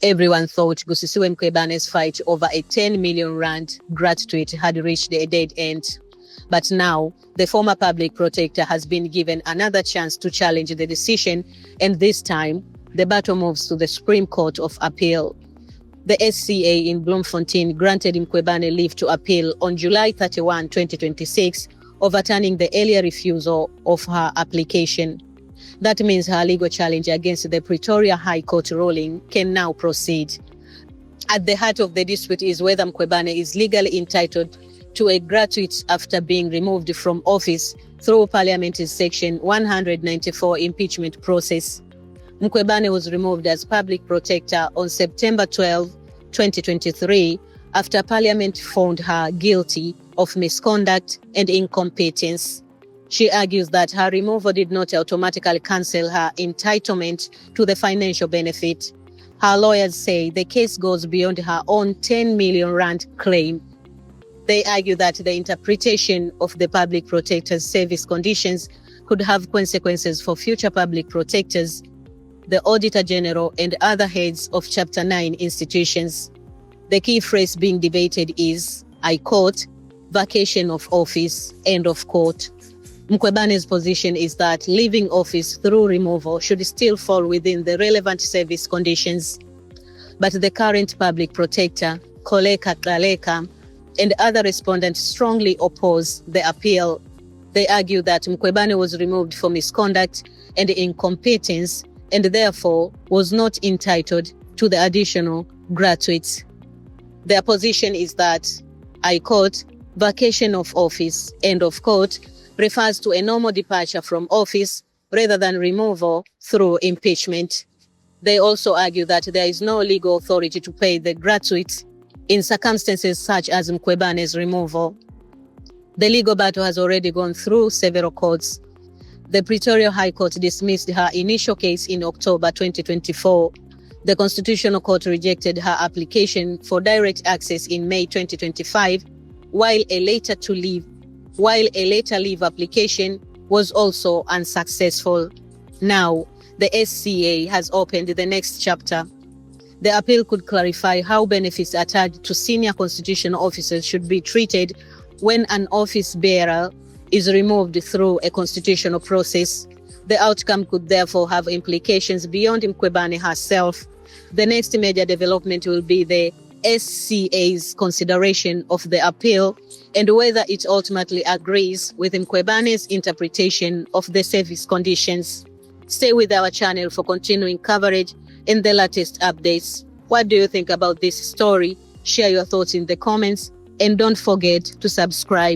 Everyone thought Busisiwe Mkhwebane's fight over a 10 million rand gratuity had reached a dead end. But now, the former public protector has been given another chance to challenge the decision, and this time, the battle moves to the Supreme Court of Appeal. The SCA in Bloemfontein granted Mkhwebane leave to appeal on July 31, 2026, overturning the earlier refusal of her application. That means her legal challenge against the Pretoria High Court ruling can now proceed. At the heart of the dispute is whether Mkhwebane is legally entitled to a gratuity after being removed from office through Parliament's Section 194 impeachment process. Mkhwebane was removed as public protector on September 12, 2023, after Parliament found her guilty of misconduct and incompetence. She argues that her removal did not automatically cancel her entitlement to the financial benefit. Her lawyers say the case goes beyond her own 10 million rand claim. They argue that the interpretation of the public protector's service conditions could have consequences for future public protectors, the Auditor General, and other heads of Chapter 9 institutions. The key phrase being debated is, I quote, vacation of office, end of quote. Mkhwebane's position is that leaving office through removal should still fall within the relevant service conditions. But the current public protector, Koleka Gcaleka, and other respondents strongly oppose the appeal. They argue that Mkhwebane was removed for misconduct and incompetence and therefore was not entitled to the additional gratuity. Their position is that, I quote, vacation of office, end of quote, refers to a normal departure from office rather than removal through impeachment. They also argue that there is no legal authority to pay the gratuity in circumstances such as Mkhwebane's removal. The legal battle has already gone through several courts. The Pretoria High Court dismissed her initial case in October 2024. The Constitutional Court rejected her application for direct access in May 2025, while a later leave application was also unsuccessful. Now, the SCA has opened the next chapter. The appeal could clarify how benefits attached to senior constitutional officers should be treated when an office bearer is removed through a constitutional process. The outcome could therefore have implications beyond Mkhwebane herself. The next major development will be the SCA's consideration of the appeal and whether it ultimately agrees with Mkhwebane's interpretation of the service conditions. Stay with our channel for continuing coverage and the latest updates. What do you think about this story? Share your thoughts in the comments and don't forget to subscribe.